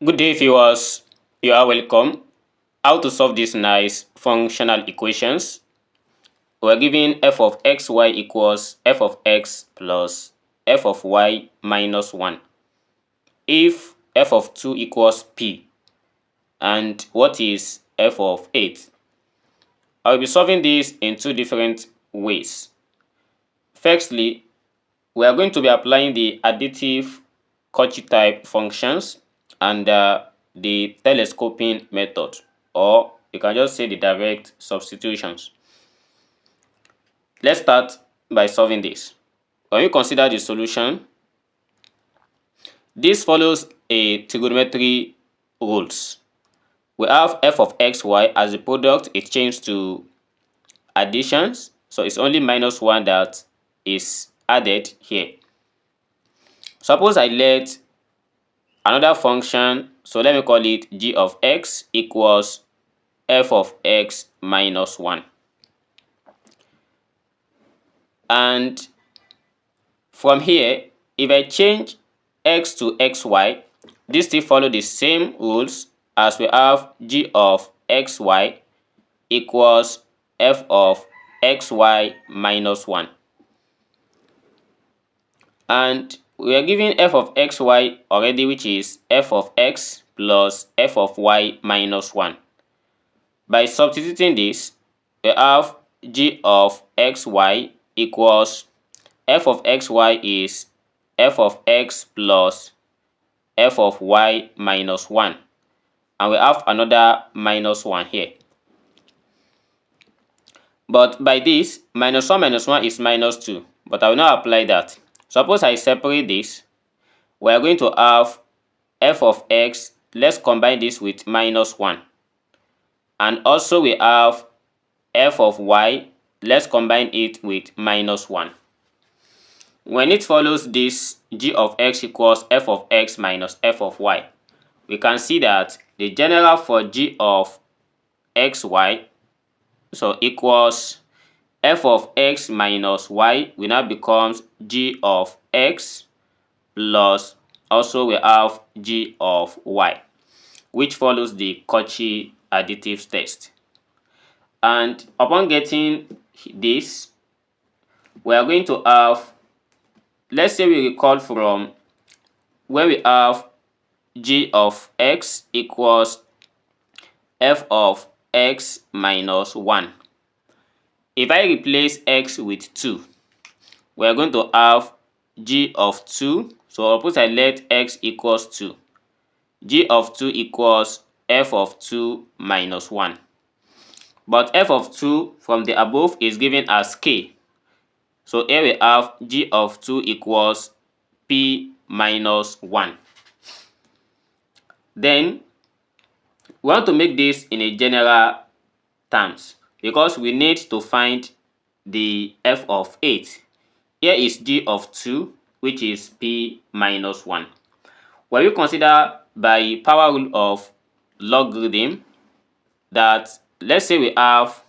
Good day, viewers. You are welcome. How to solve these nice functional equations? We're given f of xy equals f of x plus f of y minus 1. If f of 2 equals p, and what is f of 8? I will be solving this in two different ways. Firstly, we are going to be applying the additive Cauchy type functions and the telescoping method, or you can just say the direct substitutions. Let's start by solving this. When we consider the solution, this follows a trigonometry rules. We have f of xy as the product is changed to additions, so it's only minus 1 that is added here. Suppose I let another function, so let me call it g of x equals f of x minus 1. And from here, if I change x to xy, this still follow the same rules as we have g of xy equals f of xy minus 1. And we are given f of xy already, which is f of x plus f of y minus 1. By substituting this, we have g of xy equals f of xy is f of x plus f of y minus 1. And we have another minus 1 here. But by this, minus 1 is minus 2. But I will not apply that. Suppose I separate this, we are going to have f of x. Let's combine this with minus 1. And also we have f of y. Let's combine it with minus 1. When it follows this g of x equals f of x minus f of y, we can see that the general for g of xy so equals f of x minus y will now becomes g of x plus also we have g of y, which follows the Cauchy additive test. And upon getting this, we are going to have, let's say we recall from where we have g of x equals f of x minus 1. If I replace x with 2, we are going to have g of 2. So suppose I let x equals 2. G of 2 equals f of 2 minus 1. But f of 2 from the above is given as k. So here we have g of 2 equals p minus 1. Then we want to make this in a general terms because we need to find the f of 8. Here is g of 2, which is p minus 1. When we consider by power rule of logarithm that, let's say we have,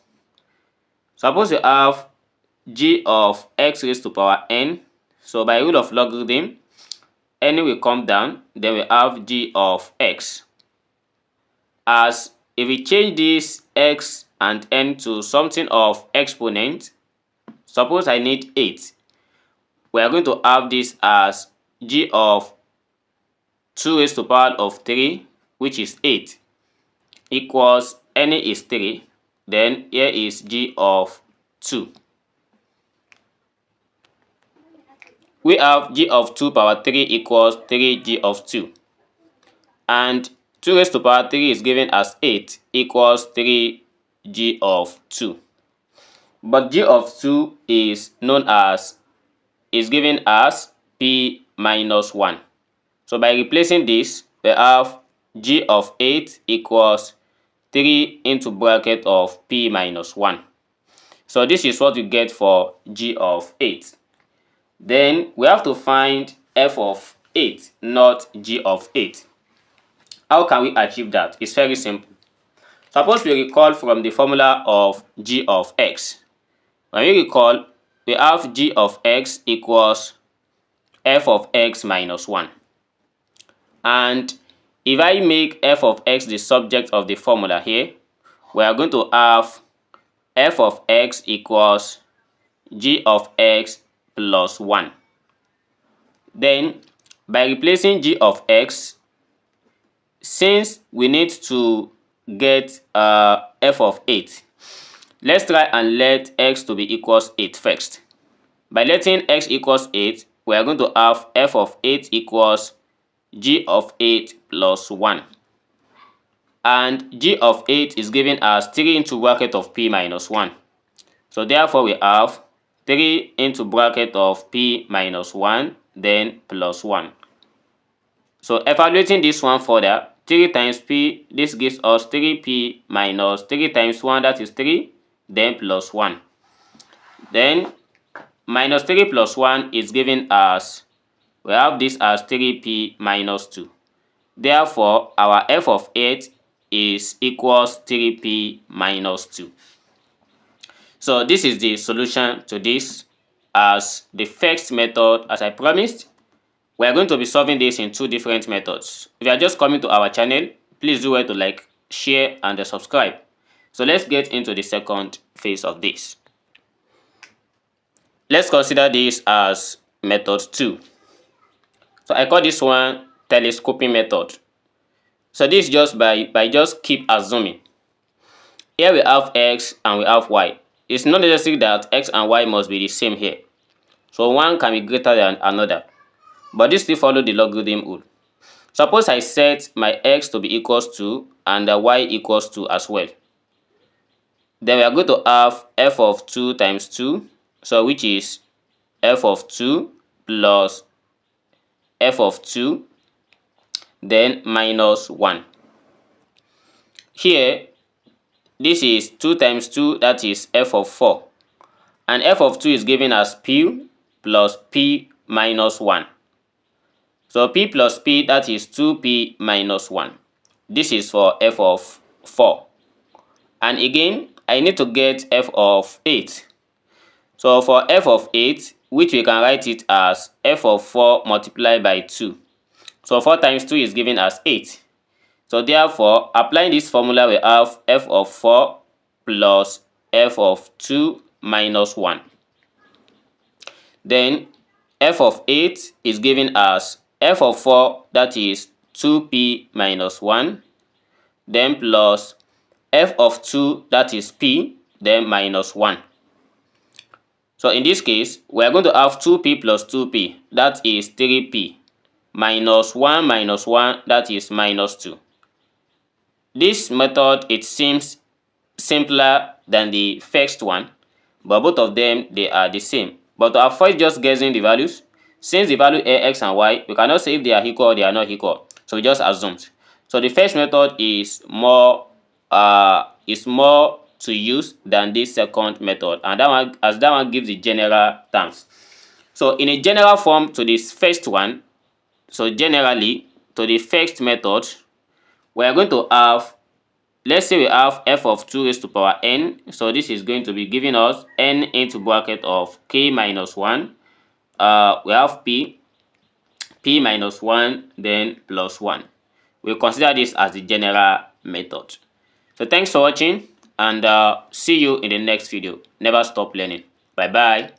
suppose we have g of x raised to power n. So by rule of logarithm, n will come down, then we have g of x. As if we change this x and n to something of exponent, suppose I need 8, we are going to have this as g of 2 raised to power of 3, which is 8, equals n is 3, then here is g of 2. We have g of 2 power 3 equals 3g of 2. And 2 raised to power 3 is given as 8 equals 3g of 2. But g of 2 is given as p minus 1. So by replacing this, we have g of 8 equals 3 into bracket of p minus 1. So this is what we get for g of 8. Then we have to find f of 8, not g of 8. How can we achieve that? It's very simple. Suppose we recall from the formula of g of x. When we recall, we have g of x equals f of x minus 1. And if I make f of x the subject of the formula here, we are going to have f of x equals g of x plus 1. Then, by replacing g of x, since we need to get f of 8, let's try and let x to be equals 8 first. By letting x equals 8, we are going to have f of 8 equals g of 8 plus 1. And g of 8 is given as 3 into bracket of p minus 1. So therefore we have 3 into bracket of p minus 1, then plus 1. So evaluating this one further, 3 times p, this gives us 3p minus 3 times 1, that is 3, then plus 1. Then minus 3 plus 1 is given as, we have this as 3p minus 2. Therefore, our f of 8 is equals 3p minus 2. So this is the solution to this. As the first method, as I promised, we are going to be solving this in 2 different methods. If you are just coming to our channel, please do well to like, share, and subscribe. So let's get into the second phase of this. Let's consider this as method 2. So I call this one telescoping method. So this is just by just keep assuming. Here we have x and we have y. It's not necessary that x and y must be the same here. So one can be greater than another. But this still follow the logarithm rule. Suppose I set my x to be equals to and the y equals to as well. Then we are going to have f of 2 times 2. So which is f of 2 plus f of 2, then minus 1. Here, this is 2 times 2, that is f of 4. And f of 2 is given as p plus p minus 1. So p plus p, that is 2p minus 1. This is for f of 4. And again, I need to get f of 8. So for f of 8, which we can write it as f of 4 multiplied by 2. So 4 times 2 is given as 8. So therefore, applying this formula, we have f of 4 plus f of 2 minus 1. Then f of 8 is given as f of 4, that is 2p minus 1, then plus f of 2, that is p, then minus 1. So in this case, we are going to have 2p plus 2p, that is 3p, minus 1 minus 1, that is minus 2. This method, it seems simpler than the first one, but both of them, they are the same. But to avoid just guessing the values, since the value a, x, and y, we cannot say if they are equal or they are not equal. So we just assume. So the first method is more to use than this second method, and that one gives the general terms. So in a general form to this first one, so generally to the first method, we are going to have, let's say we have f of 2 raised to power n. So this is going to be giving us n into bracket of k minus 1. We have p minus 1, then plus 1. We'll consider this as the general method. So thanks for watching, and see you in the next video. Never stop learning. Bye bye.